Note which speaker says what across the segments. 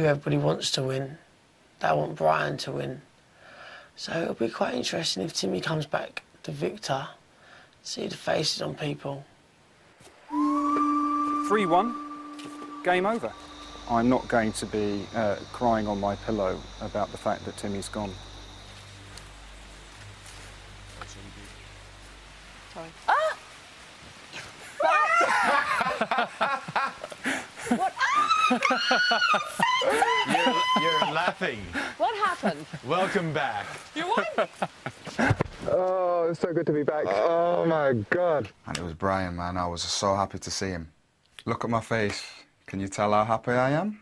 Speaker 1: Everybody wants to win. They want Brian to win. So it'll be quite interesting if Timmy comes back the victor, see the faces on people.
Speaker 2: 3-1, game over. I'm not going to be crying on my pillow about the fact that Timmy's gone.
Speaker 3: Sorry. Ah! What?
Speaker 4: You're laughing.
Speaker 3: What happened?
Speaker 4: Welcome back.
Speaker 3: You won?
Speaker 2: Oh, it's so good to be back. Oh, my God.
Speaker 5: And it was Brian, man. I was so happy to see him. Look at my face. Can you tell how happy I am?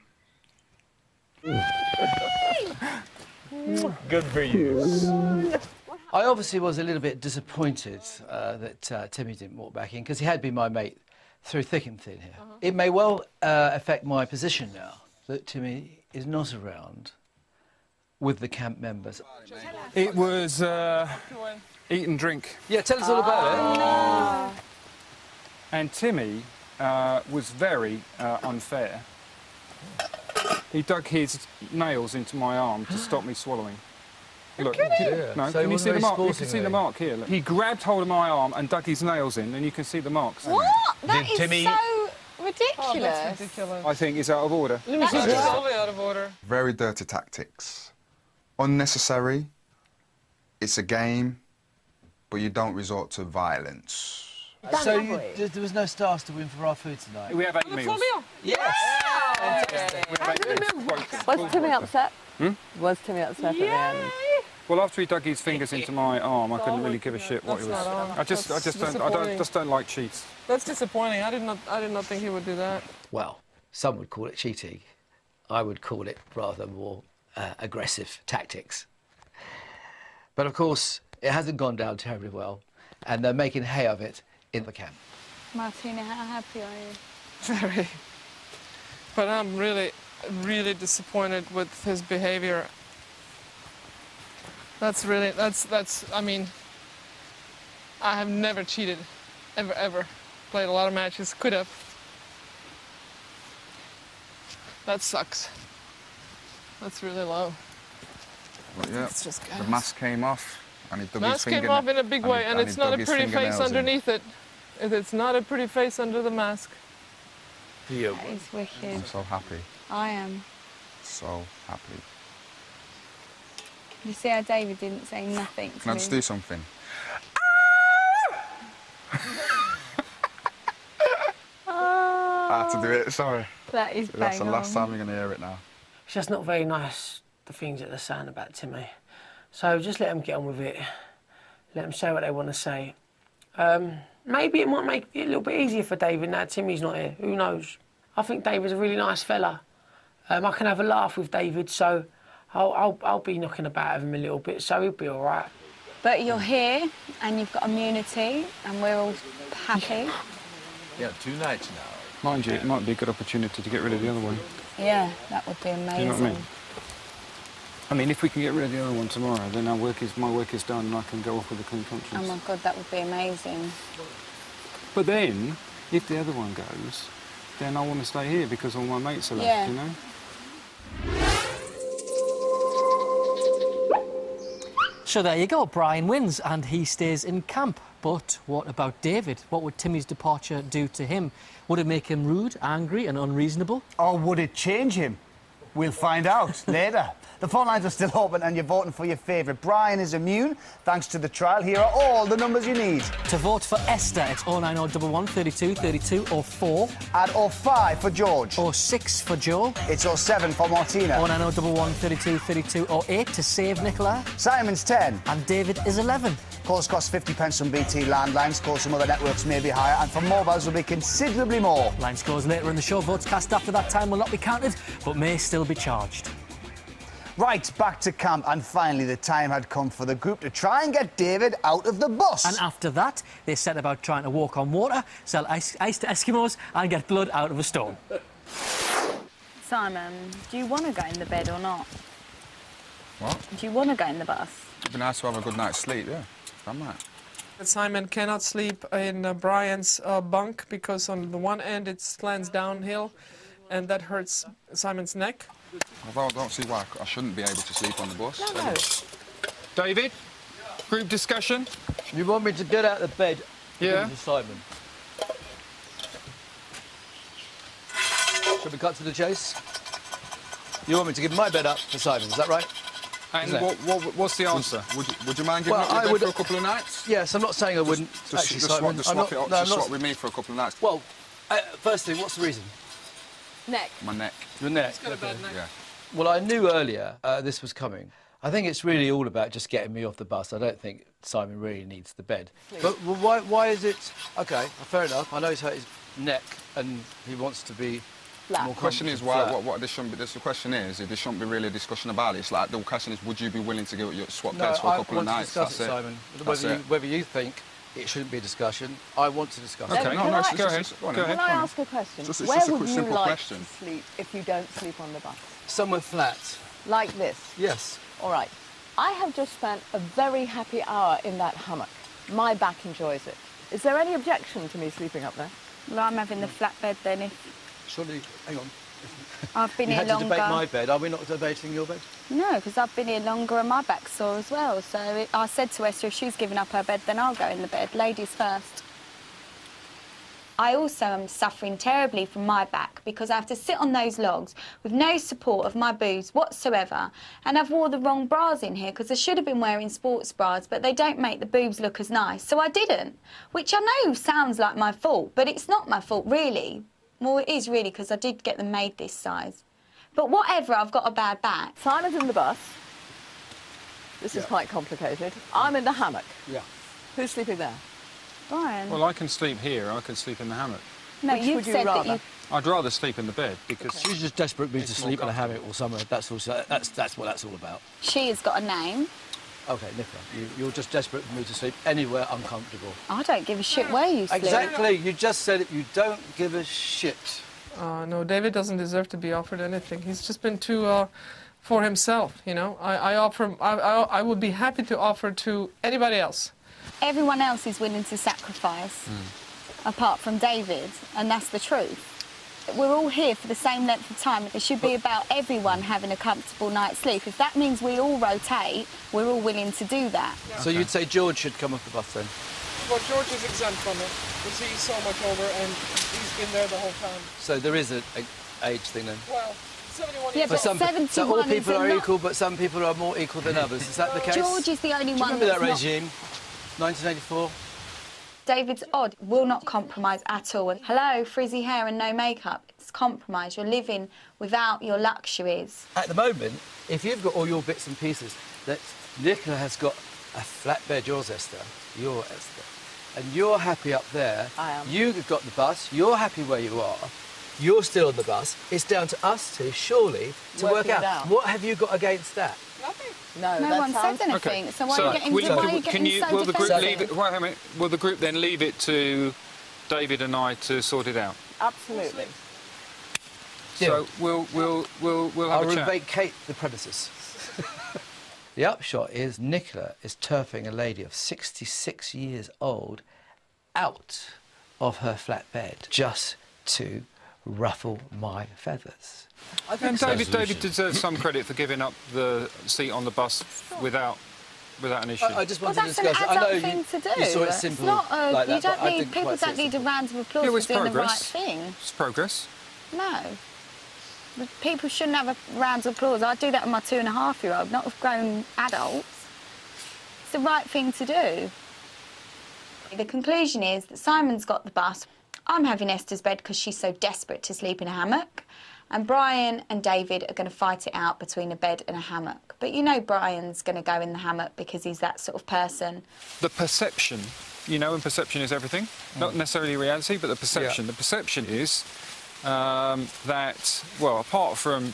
Speaker 4: Good for you.
Speaker 6: I obviously was a little bit disappointed that Timmy didn't walk back in, because he had been my mate through thick and thin here. It may well affect my position now that Timmy is not around with the camp members.
Speaker 2: It was eat and drink.
Speaker 6: Yeah, tell us all about it.
Speaker 3: No.
Speaker 2: And Timmy was very unfair. He dug his nails into my arm to stop me swallowing. Look, no,
Speaker 6: So
Speaker 2: can you see the mark? You can see
Speaker 6: sporting,
Speaker 2: the mark here. Look. He grabbed hold of my arm and dug his nails in, and you can see the marks.
Speaker 3: What? That is
Speaker 4: Timmy-
Speaker 3: so ridiculous.
Speaker 7: That's ridiculous.
Speaker 2: I think it's out of order.
Speaker 7: It's totally out of order.
Speaker 5: Very dirty tactics. Unnecessary. It's a game, but you don't resort to violence.
Speaker 6: So there was no stars to win for our food tonight?
Speaker 2: We have 8
Speaker 7: The
Speaker 2: meals.
Speaker 7: full meal.
Speaker 6: Yes!
Speaker 3: Was Timmy upset? Was Timmy upset at the end?
Speaker 2: Well, after he dug his fingers into my arm, I couldn't really give a shit what he was.
Speaker 7: That's not on.
Speaker 2: I
Speaker 7: That's
Speaker 2: just don't like cheats.
Speaker 7: That's disappointing. I did not think he would do that.
Speaker 6: Well, some would call it cheating. I would call it rather more aggressive tactics. But of course, it hasn't gone down terribly well, and they're making hay of it in the camp.
Speaker 3: Martina, how happy are you?
Speaker 7: Very. But I'm really, really disappointed with his behavior. That's, I mean, I have never cheated, ever. Played a lot of matches, could have. That sucks. That's really low.
Speaker 5: But yeah,
Speaker 7: It's just
Speaker 5: the
Speaker 7: gas.
Speaker 5: mask came off, and he dug his
Speaker 7: Mask came
Speaker 5: finger-
Speaker 7: off in a big way, and
Speaker 5: he
Speaker 7: it's not
Speaker 5: dug
Speaker 7: a
Speaker 5: his
Speaker 7: pretty face
Speaker 5: fingernails in.
Speaker 7: underneath it. It's not a pretty face under the mask.
Speaker 4: Yeah.
Speaker 3: That is wicked.
Speaker 5: I'm so happy.
Speaker 3: I am.
Speaker 5: So happy.
Speaker 3: You see how David didn't say nothing to
Speaker 5: Can I
Speaker 3: me?
Speaker 5: just do something? I had to do it, sorry.
Speaker 3: That is
Speaker 5: That's the
Speaker 3: bang
Speaker 5: last
Speaker 3: on.
Speaker 5: time you're going to hear it now.
Speaker 1: It's just not very nice, the things that they're saying about Timmy. So just let them get on with it. Let them say what they want to say. Maybe it might make it a little bit easier for David now Timmy's not here. Who knows? I think David's a really nice fella. I can have a laugh with David, so I'll be knocking about with him a little bit, so he'll be all right.
Speaker 3: But you're here, and you've got immunity, and we're all happy.
Speaker 4: Yeah, 2 nights now.
Speaker 2: Mind you, it might be a good opportunity to get rid of the other one.
Speaker 3: Yeah, that would be amazing.
Speaker 2: Do you know what I mean? I mean, if we can get rid of the other one tomorrow, then my work is done, and I can go off with a clean conscience.
Speaker 3: Oh my God, that would be amazing.
Speaker 2: But then, if the other one goes, then I want to stay here because all my mates are left,
Speaker 3: Yeah.
Speaker 2: you know?
Speaker 8: So there you go, Brian wins and he stays in camp. But what about David? What would Timmy's departure do to him? Would it make him rude, angry and unreasonable?
Speaker 9: Or would it change him? We'll find out later. The phone lines are still open and you're voting for your favourite. Brian is immune. Thanks to the trial, here are all the numbers you need.
Speaker 8: To vote for Esther, it's 09011 32 32 or 4.
Speaker 9: Add 05 for George.
Speaker 8: Or 6 for Joe.
Speaker 9: It's 07 for Martina.
Speaker 8: 09011 32 32 or 8 to save Nicola.
Speaker 9: Simon's 10.
Speaker 8: And David is 11.
Speaker 9: Calls cost 50p on BT landlines. Calls from other networks may be higher. And for mobiles will be considerably more.
Speaker 8: Line scores later in the show. Votes cast after that time will not be counted, but may still be charged.
Speaker 9: Right, back to camp, and finally the time had come for the group to try and get David out of the bus.
Speaker 8: And after that, they set about trying to walk on water, sell ice to Eskimos and get blood out of a stone.
Speaker 3: Simon, do you want to go in the bed or not?
Speaker 5: What?
Speaker 3: Do you want to go in the bus?
Speaker 5: It'd be nice to have a good night's sleep, yeah. I might.
Speaker 7: Simon cannot sleep in Brian's bunk because on the one end it slants downhill and that hurts Simon's neck.
Speaker 5: Well, I don't see why I shouldn't be able to sleep on the bus.
Speaker 1: No.
Speaker 2: David, group discussion?
Speaker 6: You want me to get out of bed?
Speaker 2: Yeah.
Speaker 6: To Simon. Should we cut to the chase? You want me to give my bed up to Simon, is that right?
Speaker 2: And what's the answer?
Speaker 5: Would you mind giving up your bed for a couple of nights?
Speaker 6: Yes, I'm not saying I wouldn't.
Speaker 5: Just swap with me for a couple of nights.
Speaker 6: Well, firstly, what's the reason?
Speaker 10: Neck.
Speaker 5: My neck.
Speaker 6: Your neck.
Speaker 7: He's got a bad neck.
Speaker 5: Yeah.
Speaker 6: Well, I knew earlier this was coming. I think it's really all about just getting me off the bus. I don't think Simon really needs the bed. But why is it... OK, fair enough. I know he's hurt his neck and he wants to be...
Speaker 10: Flat.
Speaker 5: The question is what there shouldn't be. The question is if there shouldn't be really a discussion about it. It's like the question is, would you be willing to swap beds for a couple of nights?
Speaker 6: That's it, Simon. Whether you think it shouldn't be a discussion, I want to discuss it.
Speaker 2: Okay,
Speaker 5: go ahead.
Speaker 10: Can I ask a question?
Speaker 5: It's
Speaker 10: Where
Speaker 5: just a
Speaker 10: would you
Speaker 5: simple
Speaker 10: like
Speaker 5: question.
Speaker 10: to sleep if you don't sleep on the bus?
Speaker 6: Somewhere flat.
Speaker 10: Like this?
Speaker 6: Yes.
Speaker 10: All right. I have just spent a very happy hour in that hammock. My back enjoys it. Is there any objection to me sleeping up there?
Speaker 3: Well, I'm having the flat bed then.
Speaker 6: Surely, hang on.
Speaker 3: I've been
Speaker 6: you
Speaker 3: here
Speaker 6: had to
Speaker 3: longer.
Speaker 6: debate my bed. Are we not debating your bed?
Speaker 3: No, because I've been here longer and my back's sore as well. So I said to Esther, if she's giving up her bed, then I'll go in the bed. Ladies first. I also am suffering terribly from my back because I have to sit on those logs with no support of my boobs whatsoever, and I've wore the wrong bras in here because I should have been wearing sports bras, but they don't make the boobs look as nice, so I didn't, which I know sounds like my fault, but it's not my fault really. Well, it is really because I did get them made this size. But whatever, I've got a bad back.
Speaker 10: Simon's in the bus. This is quite complicated. I'm in the hammock.
Speaker 6: Yeah.
Speaker 10: Who's sleeping there?
Speaker 3: Brian.
Speaker 2: Well, I can sleep here. I can sleep in the hammock.
Speaker 3: No,
Speaker 10: Which
Speaker 3: you've
Speaker 10: would you
Speaker 3: said that
Speaker 10: rather?
Speaker 3: you...
Speaker 2: I'd rather sleep in the bed because...
Speaker 6: She's just desperate for me to
Speaker 2: It's
Speaker 6: sleep in
Speaker 2: more
Speaker 6: a hammock or somewhere. That's what that's all about.
Speaker 3: She has got a name.
Speaker 6: OK, Nicola, you're just desperate for me to sleep anywhere uncomfortable.
Speaker 3: I don't give a shit where you sleep.
Speaker 6: Exactly. You just said it. You don't give a shit.
Speaker 7: No, David doesn't deserve to be offered anything. He's just been too for himself, you know. I would be happy to offer to anybody else.
Speaker 3: Everyone else is willing to sacrifice, apart from David, and that's the truth. We're all here for the same length of time. It should be about everyone having a comfortable night's sleep. If that means we all rotate, we're all willing to do that.
Speaker 7: Yeah.
Speaker 6: So you'd say George should come off the bus then?
Speaker 7: Well, George is exempt from it because he's so much older and he's been there the whole time.
Speaker 6: So there is an age thing then?
Speaker 7: Well, 71
Speaker 3: Yeah,
Speaker 7: years
Speaker 3: but
Speaker 7: old.
Speaker 3: 71
Speaker 6: so all people
Speaker 3: is
Speaker 6: are
Speaker 3: not...
Speaker 6: equal, but some people are more equal than others. Is that the case?
Speaker 3: George is the only
Speaker 6: Do you
Speaker 3: one
Speaker 6: remember that
Speaker 3: that's not...
Speaker 6: regime? 1984?
Speaker 3: David's odd, will not compromise at all. And hello, frizzy hair and no makeup. It's compromise. You're living without your luxuries.
Speaker 6: At the moment, if you've got all your bits and pieces, that Nicola has got a flat bed, yours, Esther, your Esther, and you're happy up there.
Speaker 10: I am.
Speaker 6: You've got the bus, you're happy where you are, you're still on the bus. It's down to us two, surely, to
Speaker 10: Working
Speaker 6: work
Speaker 10: it
Speaker 6: out.
Speaker 10: out.
Speaker 6: What have you got against that?
Speaker 7: Nothing.
Speaker 10: No,
Speaker 3: No
Speaker 10: that
Speaker 3: one
Speaker 10: sounds...
Speaker 3: said anything,
Speaker 2: Okay.
Speaker 3: so why are you getting,
Speaker 2: will the group
Speaker 3: defensive?
Speaker 2: leave it? Wait a minute. Will the group then leave it to David and I to sort it out?
Speaker 10: Absolutely.
Speaker 2: So we'll have
Speaker 6: I'll
Speaker 2: a chat.
Speaker 6: vacate the premises. The upshot is Nicola is turfing a lady of 66 years old out of her flat bed just to ruffle my feathers.
Speaker 2: And David deserves some credit for giving up the seat on the bus without an issue.
Speaker 6: I just
Speaker 3: Well,
Speaker 6: wanted
Speaker 3: that's
Speaker 6: to discuss
Speaker 3: an
Speaker 6: it. I know
Speaker 3: adult thing to do.
Speaker 6: you saw it
Speaker 3: It's
Speaker 6: simple
Speaker 3: not a,
Speaker 6: like that,
Speaker 3: you don't
Speaker 6: but I
Speaker 3: need,
Speaker 6: didn't
Speaker 3: people
Speaker 6: quite see
Speaker 3: don't
Speaker 6: it
Speaker 3: need a
Speaker 6: simple.
Speaker 3: round of applause
Speaker 2: Yeah,
Speaker 3: for
Speaker 2: it's
Speaker 3: doing the right
Speaker 2: progress.
Speaker 3: thing.
Speaker 2: It's progress.
Speaker 3: No. But people shouldn't have a round of applause. I do that with my 2.5-year-old, not with grown adults. It's the right thing to do. The conclusion is that Simon's got the bus. I'm having Esther's bed because she's so desperate to sleep in a hammock. And Brian and David are going to fight it out between a bed and a hammock. But you know Brian's going to go in the hammock because he's that sort of person.
Speaker 2: The perception, you know, and perception is everything. Not necessarily reality, but the perception.
Speaker 6: Yeah.
Speaker 2: The perception is that, well, apart from,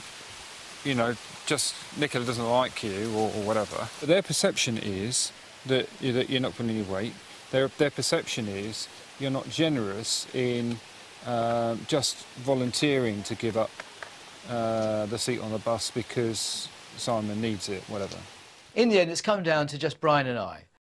Speaker 2: you know, just Nicola doesn't like you or whatever, but their perception is that you're not putting any weight. Their perception is you're not generous in just volunteering to give up the seat on the bus because Simon needs it, whatever.
Speaker 6: In the end, it's come down to just Brian and I.